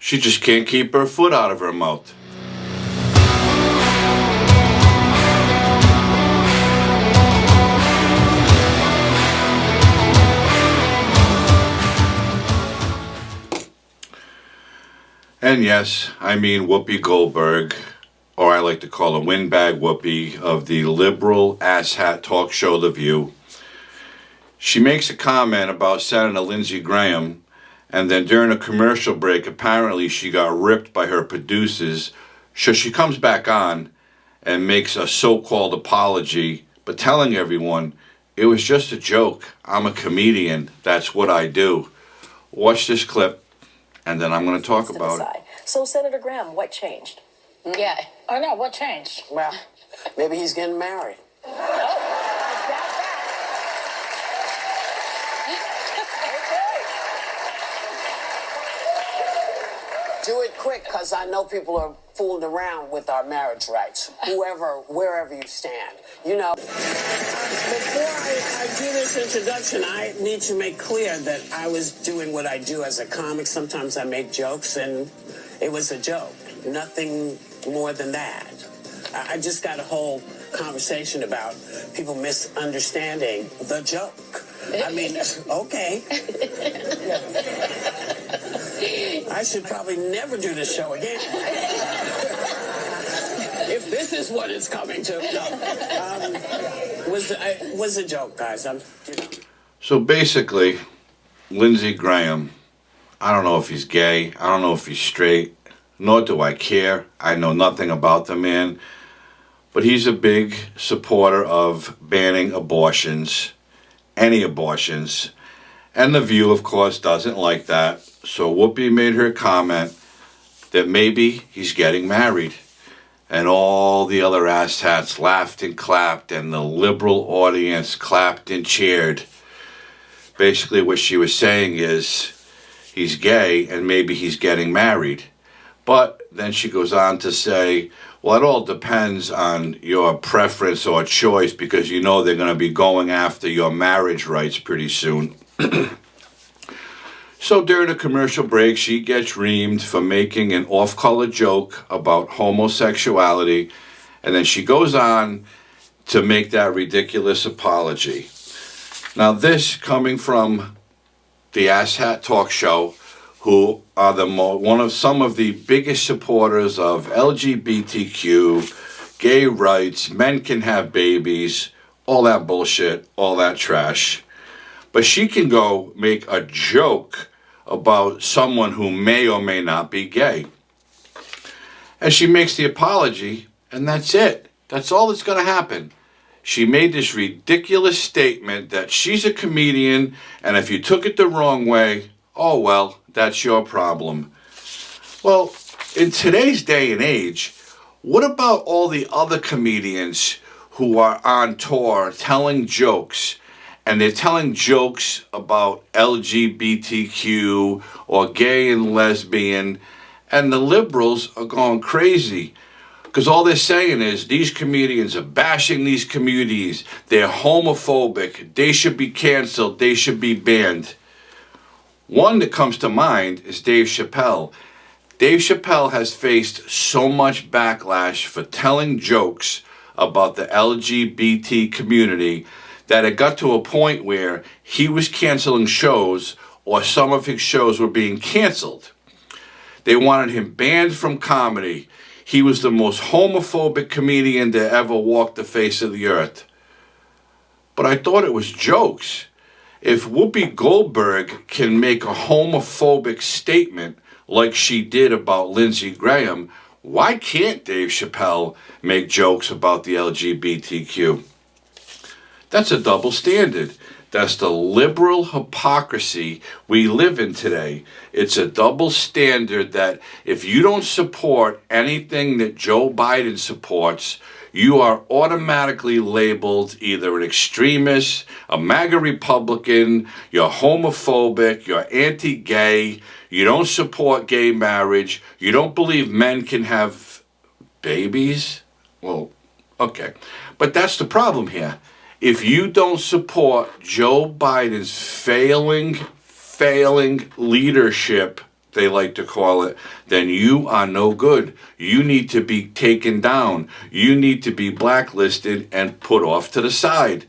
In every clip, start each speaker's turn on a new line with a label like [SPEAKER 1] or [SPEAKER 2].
[SPEAKER 1] She just can't keep her foot out of her mouth. And yes, I mean Whoopi Goldberg, or I like to call her Windbag Whoopi, of the liberal asshat talk show The View. She makes a comment about Senator Lindsey Graham, and then during a commercial break, apparently she got ripped by her producers. So she comes back on and makes a so-called apology, but telling everyone, it was just a joke. I'm a comedian. That's what I do. Watch this clip, and then I'm going to talk about it.
[SPEAKER 2] So, Senator Graham, what changed?
[SPEAKER 3] Yeah, I know, what changed?
[SPEAKER 4] Well, maybe he's getting married. Do it quick, because I know people are fooling around with our marriage rights. Wherever you stand. You know, before I do this introduction, I need to make clear that I was doing what I do as a comic. Sometimes I make jokes, and it was a joke. Nothing more than that. I just got a whole conversation about people misunderstanding the joke. I mean, okay. I should probably never do this show again. If this is what it's coming to. No. Was a joke, guys.
[SPEAKER 1] So basically, Lindsey Graham, I don't know if he's gay, I don't know if he's straight, nor do I care. I know nothing about the man. But he's a big supporter of banning abortions, any abortions. And The View, of course, doesn't like that. So Whoopi made her comment that maybe he's getting married. And all the other asshats laughed and clapped, and the liberal audience clapped and cheered. Basically what she was saying is he's gay and maybe he's getting married. But then she goes on to say, well, it all depends on your preference or choice, because you know they're going to be going after your marriage rights pretty soon. So during a commercial break, she gets reamed for making an off-color joke about homosexuality, and then she goes on to make that ridiculous apology. Now this coming from the Asshat Talk Show, who are some of the biggest supporters of LGBTQ, gay rights, men can have babies, all that bullshit, all that trash. But she can go make a joke about someone who may or may not be gay. And she makes the apology, and that's it. That's all that's going to happen. She made this ridiculous statement that she's a comedian, and if you took it the wrong way, oh well, that's your problem. Well, in today's day and age, what about all the other comedians who are on tour telling jokes, and they're telling jokes about LGBTQ or gay and lesbian, and the liberals are going crazy? Because all they're saying is these comedians are bashing these communities. They're homophobic. They should be canceled. They should be banned. One that comes to mind is Dave Chappelle. Dave Chappelle has faced so much backlash for telling jokes about the LGBT community that it got to a point where he was canceling shows, or some of his shows were being canceled. They wanted him banned from comedy. He was the most homophobic comedian to ever walk the face of the earth. But I thought it was jokes. If Whoopi Goldberg can make a homophobic statement like she did about Lindsey Graham, why can't Dave Chappelle make jokes about the LGBTQ? That's a double standard. That's the liberal hypocrisy we live in today. It's a double standard that if you don't support anything that Joe Biden supports, you are automatically labeled either an extremist, a MAGA Republican, you're homophobic, you're anti-gay, you don't support gay marriage, you don't believe men can have babies. Well, okay. But that's the problem here. If you don't support Joe Biden's failing leadership they like to call it, then you are no good. You need to be taken down. You need to be blacklisted and put off to the side.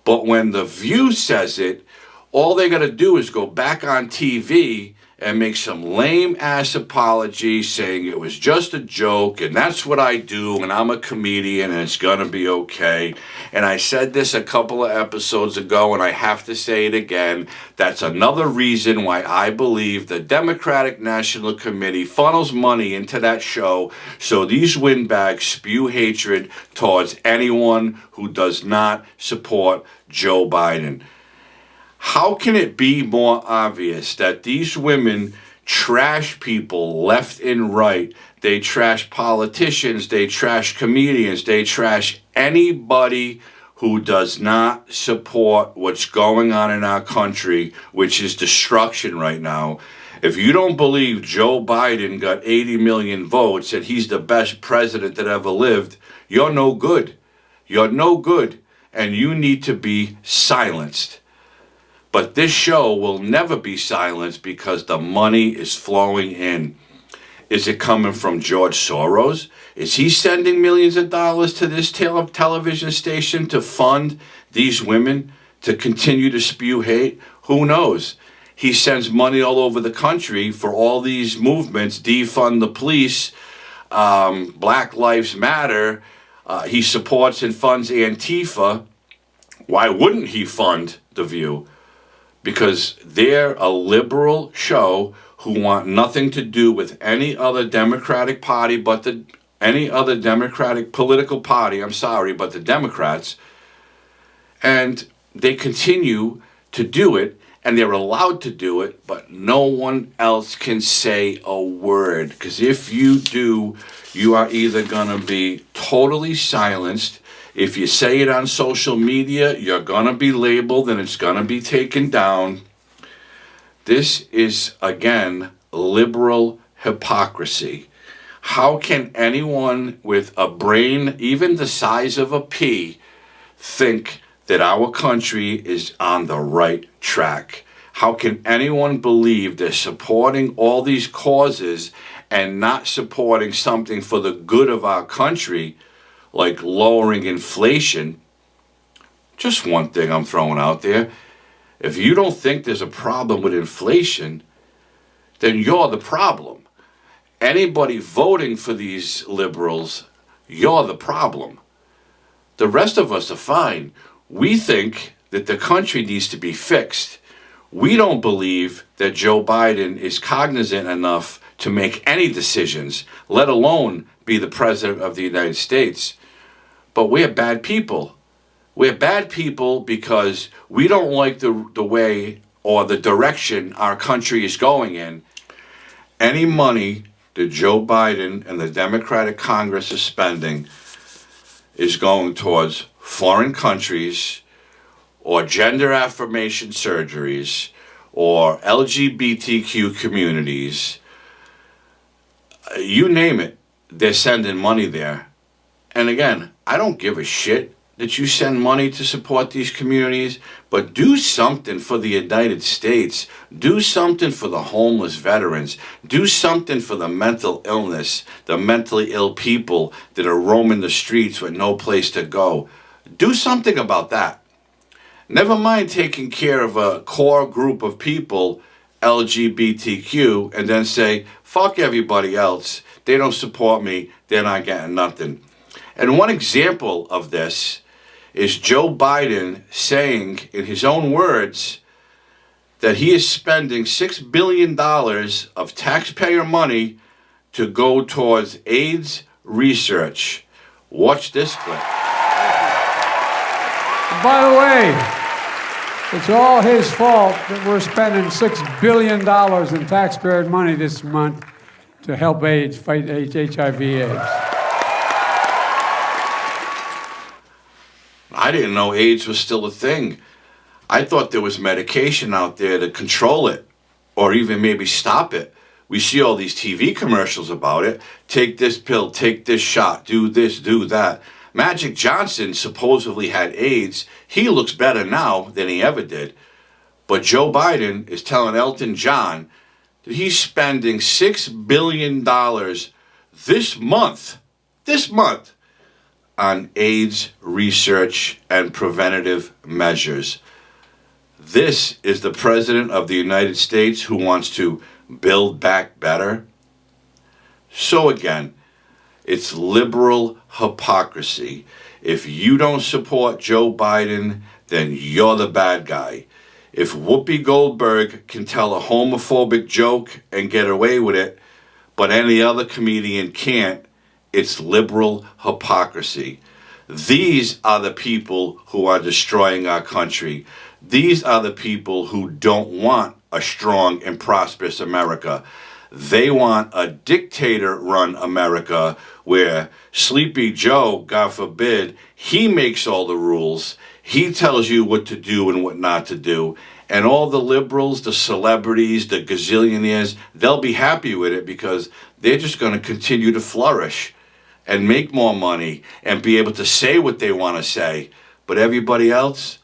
[SPEAKER 1] But when The View says it, all they got to do is go back on TV and make some lame-ass apology saying it was just a joke and that's what I do and I'm a comedian and it's going to be okay. And I said this a couple of episodes ago and I have to say it again. That's another reason why I believe the Democratic National Committee funnels money into that show so these windbags spew hatred towards anyone who does not support Joe Biden. How can it be more obvious that these women trash people left and right? They trash politicians, they trash comedians, they trash anybody who does not support what's going on in our country, which is destruction right now. If you don't believe Joe Biden got 80 million votes and he's the best president that ever lived, you're no good. You're no good, and you need to be silenced. But this show will never be silenced because the money is flowing in. Is it coming from George Soros? Is he sending millions of dollars to this television station to fund these women to continue to spew hate? Who knows? He sends money all over the country for all these movements, defund the police, Black Lives Matter. He supports and funds Antifa. Why wouldn't he fund The View? Because they're a liberal show who want nothing to do with any other Democratic party but any other Democratic political party, but the Democrats. And they continue to do it, and they're allowed to do it, but no one else can say a word. Because if you do, you are either going to be totally silenced. If you say it on social media, you're going to be labeled and it's going to be taken down. This is, again, liberal hypocrisy. How can anyone with a brain even the size of a pea think that our country is on the right track? How can anyone believe they're supporting all these causes and not supporting something for the good of our country, like lowering inflation? Just one thing I'm throwing out there. If you don't think there's a problem with inflation, then you're the problem. Anybody voting for these liberals, you're the problem. The rest of us are fine. We think that the country needs to be fixed. We don't believe that Joe Biden is cognizant enough to make any decisions, let alone be the president of the United States. But we're bad people. We're bad people because we don't like the way or the direction our country is going in. Any money that Joe Biden and the Democratic Congress is spending is going towards foreign countries or gender affirmation surgeries or LGBTQ communities. You name it, they're sending money there. And again, I don't give a shit that you send money to support these communities, but do something for the United States. Do something for the homeless veterans. Do something for the mental illness, the mentally ill people that are roaming the streets with no place to go. Do something about that. Never mind taking care of a core group of people, LGBTQ, and then say, fuck everybody else. They don't support me. They're not getting nothing. And one example of this is Joe Biden saying in his own words that he is spending $6 billion of taxpayer money to go towards AIDS research. Watch this clip.
[SPEAKER 5] By the way, it's all his fault that we're spending $6 billion in taxpayer money this month to help fight HIV/AIDS.
[SPEAKER 1] I didn't know AIDS was still a thing. I thought there was medication out there to control it or even maybe stop it. We see all these TV commercials about it. Take this pill, take this shot, do this, do that. Magic Johnson supposedly had AIDS. He looks better now than he ever did. But Joe Biden is telling Elton John that he's spending $6 billion this month, on AIDS research and preventative measures. This is the President of the United States who wants to build back better. So again, it's liberal hypocrisy. If you don't support Joe Biden, then you're the bad guy. If Whoopi Goldberg can tell a homophobic joke and get away with it, but any other comedian can't, it's liberal hypocrisy. These are the people who are destroying our country. These are the people who don't want a strong and prosperous America. They want a dictator-run America where Sleepy Joe, God forbid, he makes all the rules. He tells you what to do and what not to do. And all the liberals, the celebrities, the gazillionaires, they'll be happy with it because they're just going to continue to flourish and make more money and be able to say what they want to say. But everybody else,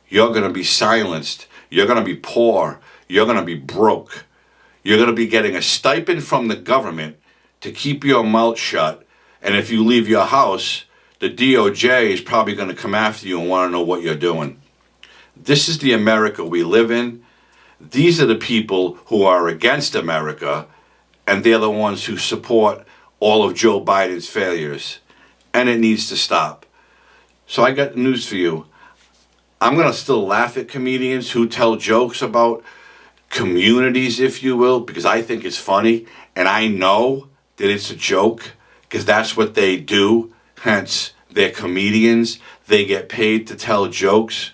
[SPEAKER 1] you're going to be silenced. You're going to be poor. You're going to be broke. You're going to be getting a stipend from the government to keep your mouth shut. And if you leave your house, the DOJ is probably going to come after you and want to know what you're doing. This is the America we live in. These are the people who are against America, and they're the ones who support all of Joe Biden's failures. And it needs to stop. So I got news for you. I'm going to still laugh at comedians who tell jokes about communities, if you will, because I think it's funny. And I know that it's a joke because that's what they do. Hence, they're comedians. They get paid to tell jokes.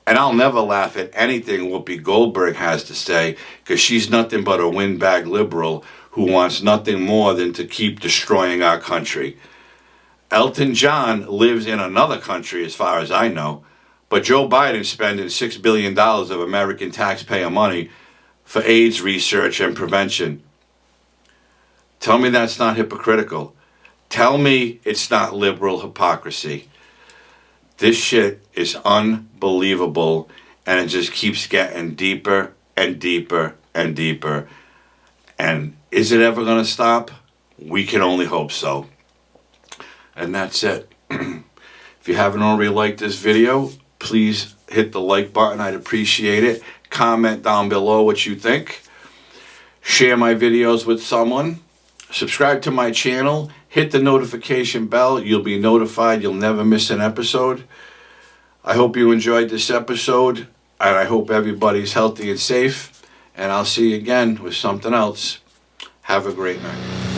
[SPEAKER 1] And I'll never laugh at anything Whoopi Goldberg has to say because she's nothing but a windbag liberal who wants nothing more than to keep destroying our country. Elton John lives in another country as far as I know, but Joe Biden's spending $6 billion of American taxpayer money for AIDS research and prevention. Tell me that's not hypocritical. Tell me it's not liberal hypocrisy. This shit is unbelievable, and it just keeps getting deeper and deeper and deeper. And is it ever going to stop? We can only hope so. And that's it. If you haven't already liked this video, please hit the like button. I'd appreciate it. Comment down below what you think. Share my videos with someone. Subscribe to my channel. Hit the notification bell. You'll be notified. You'll never miss an episode. I hope you enjoyed this episode, and I hope everybody's healthy and safe. And I'll see you again with something else. Have a great night.